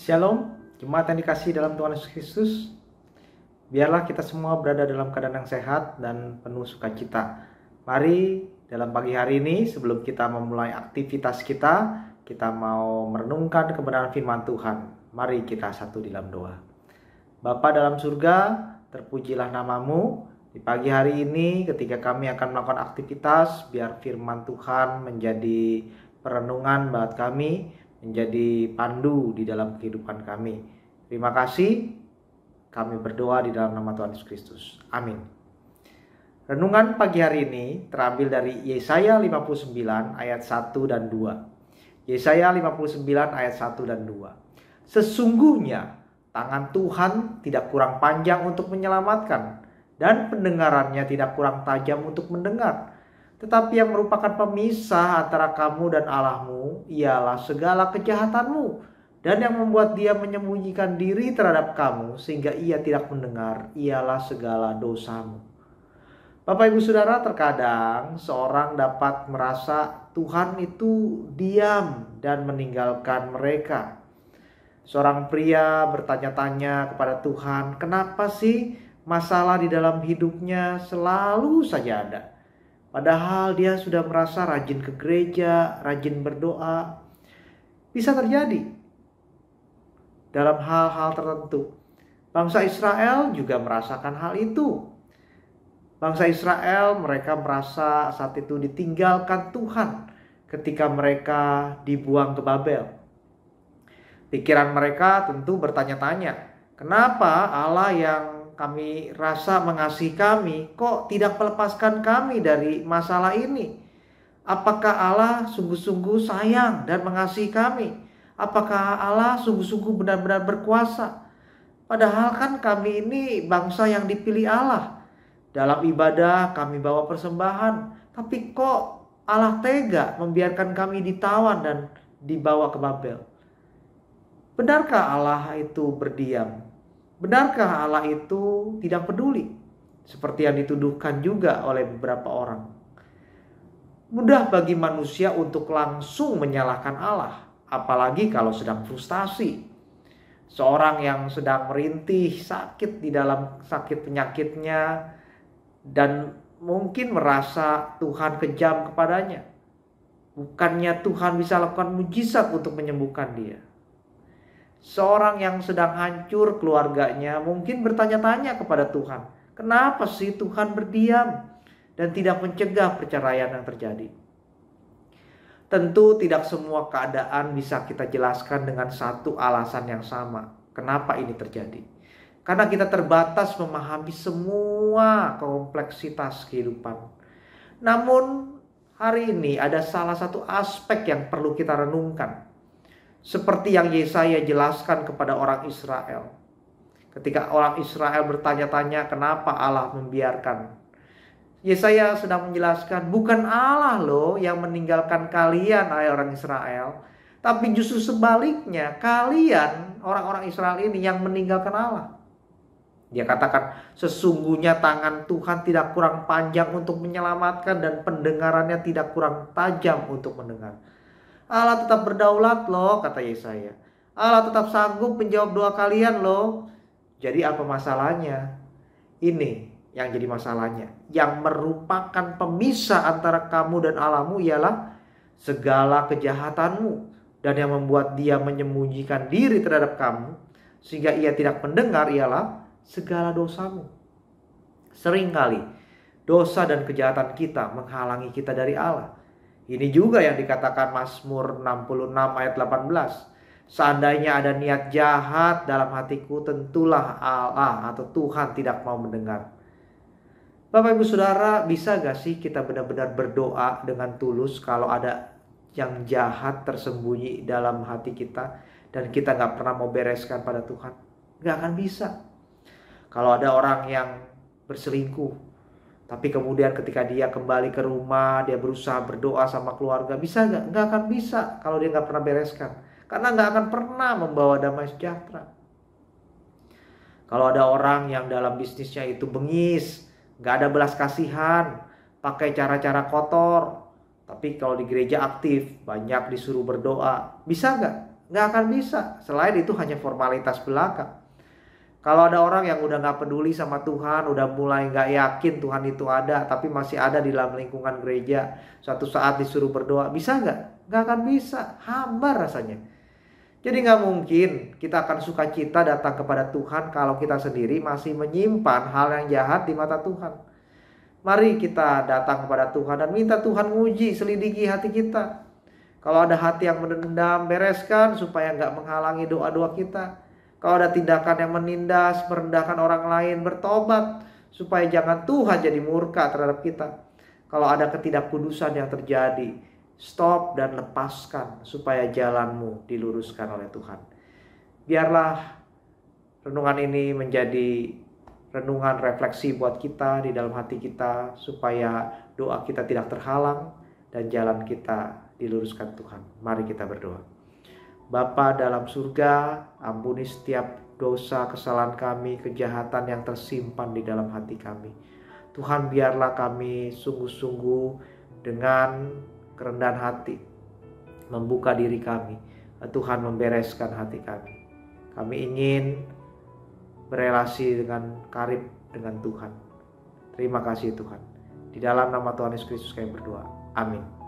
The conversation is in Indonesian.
Shalom, jemaat yang dikasihi dalam Tuhan Yesus Kristus. Biarlah kita semua berada dalam keadaan yang sehat dan penuh sukacita. Mari dalam pagi hari ini sebelum kita memulai aktivitas kita mau merenungkan kebenaran firman Tuhan. Mari kita satu di dalam doa. Bapa dalam surga, terpujilah namamu. Di pagi hari ini ketika kami akan melakukan aktivitas, biar firman Tuhan menjadi perenungan buat kami, menjadi pandu di dalam kehidupan kami. Terima kasih. Kami berdoa di dalam nama Tuhan Yesus Kristus. Amin. Renungan pagi hari ini terambil dari Yesaya 59 ayat 1 dan 2. Yesaya 59 ayat 1 dan 2. Sesungguhnya tangan Tuhan tidak kurang panjang untuk menyelamatkan, dan pendengarannya tidak kurang tajam untuk mendengar. Tetapi yang merupakan pemisah antara kamu dan Allahmu ialah segala kejahatanmu, dan yang membuat dia menyembunyikan diri terhadap kamu sehingga ia tidak mendengar ialah segala dosamu. Bapak Ibu Saudara, terkadang seorang dapat merasa Tuhan itu diam dan meninggalkan mereka. Seorang pria bertanya-tanya kepada Tuhan, kenapa sih masalah di dalam hidupnya selalu saja ada? Padahal dia sudah merasa rajin ke gereja, rajin berdoa. Bisa terjadi dalam hal-hal tertentu. Bangsa Israel juga merasakan hal itu. Bangsa Israel mereka merasa saat itu ditinggalkan Tuhan ketika mereka dibuang ke Babel. Pikiran mereka tentu bertanya-tanya, kenapa Allah yang kami rasa mengasihi kami kok tidak melepaskan kami dari masalah ini? Apakah Allah sungguh-sungguh sayang dan mengasihi kami? Apakah Allah sungguh-sungguh benar-benar berkuasa? Padahal kan kami ini bangsa yang dipilih Allah. Dalam ibadah kami bawa persembahan, tapi kok Allah tega membiarkan kami ditawan dan dibawa ke Babel? Benarkah Allah itu berdiam? Benarkah Allah itu tidak peduli? Seperti yang dituduhkan juga oleh beberapa orang. Mudah bagi manusia untuk langsung menyalahkan Allah, apalagi kalau sedang frustasi. Seorang yang sedang merintih, sakit di dalam sakit penyakitnya, dan mungkin merasa Tuhan kejam kepadanya. Bukannya Tuhan bisa lakukan mujizat untuk menyembuhkan dia. Seorang yang sedang hancur keluarganya mungkin bertanya-tanya kepada Tuhan, kenapa sih Tuhan berdiam dan tidak mencegah perceraian yang terjadi? Tentu tidak semua keadaan bisa kita jelaskan dengan satu alasan yang sama. Kenapa ini terjadi? Karena kita terbatas memahami semua kompleksitas kehidupan. Namun hari ini ada salah satu aspek yang perlu kita renungkan. Seperti yang Yesaya jelaskan kepada orang Israel. Ketika orang Israel bertanya-tanya kenapa Allah membiarkan. Yesaya sedang menjelaskan, bukan Allah loh yang meninggalkan kalian, hai orang Israel. Tapi justru sebaliknya, kalian, orang-orang Israel ini yang meninggalkan Allah. Dia katakan, sesungguhnya tangan Tuhan tidak kurang panjang untuk menyelamatkan dan pendengarannya tidak kurang tajam untuk mendengar. Allah tetap berdaulat loh, kata Yesaya. Allah tetap sanggup menjawab doa kalian loh. Jadi apa masalahnya? Ini yang jadi masalahnya. Yang merupakan pemisah antara kamu dan Allahmu ialah segala kejahatanmu. Dan yang membuat dia menyembunyikan diri terhadap kamu sehingga ia tidak mendengar ialah segala dosamu. Seringkali dosa dan kejahatan kita menghalangi kita dari Allah. Ini juga yang dikatakan Mazmur 66 ayat 18. Seandainya ada niat jahat dalam hatiku, tentulah Allah atau Tuhan tidak mau mendengar. Bapak Ibu Saudara, bisa gak sih kita benar-benar berdoa dengan tulus kalau ada yang jahat tersembunyi dalam hati kita dan kita gak pernah mau bereskan pada Tuhan? Gak akan bisa. Kalau ada orang yang berselingkuh, tapi kemudian ketika dia kembali ke rumah, dia berusaha berdoa sama keluarga. Bisa gak? Gak akan bisa kalau dia gak pernah bereskan. Karena gak akan pernah membawa damai sejahtera. Kalau ada orang yang dalam bisnisnya itu bengis, gak ada belas kasihan, pakai cara-cara kotor, tapi kalau di gereja aktif, banyak disuruh berdoa. Bisa gak? Nggak akan bisa. Selain itu hanya formalitas belaka. Kalau ada orang yang udah nggak peduli sama Tuhan, udah mulai nggak yakin Tuhan itu ada, tapi masih ada di dalam lingkungan gereja, suatu saat disuruh berdoa, bisa nggak? Nggak akan bisa, hambar rasanya. Jadi nggak mungkin kita akan sukacita datang kepada Tuhan kalau kita sendiri masih menyimpan hal yang jahat di mata Tuhan. Mari kita datang kepada Tuhan dan minta Tuhan nguji, selidiki hati kita. Kalau ada hati yang mendendam, bereskan supaya nggak menghalangi doa-doa kita. Kalau ada tindakan yang menindas, merendahkan orang lain, bertobat supaya jangan Tuhan jadi murka terhadap kita. Kalau ada ketidakkudusan yang terjadi, stop dan lepaskan supaya jalanmu diluruskan oleh Tuhan. Biarlah renungan ini menjadi renungan refleksi buat kita di dalam hati kita supaya doa kita tidak terhalang dan jalan kita diluruskan Tuhan. Mari kita berdoa. Bapa dalam surga, ampuni setiap dosa, kesalahan kami, kejahatan yang tersimpan di dalam hati kami. Tuhan, biarlah kami sungguh-sungguh dengan kerendahan hati membuka diri kami. Tuhan, membereskan hati kami. Kami ingin berelasi dengan karib dengan Tuhan. Terima kasih Tuhan. Di dalam nama Tuhan Yesus Kristus kami berdoa. Amin.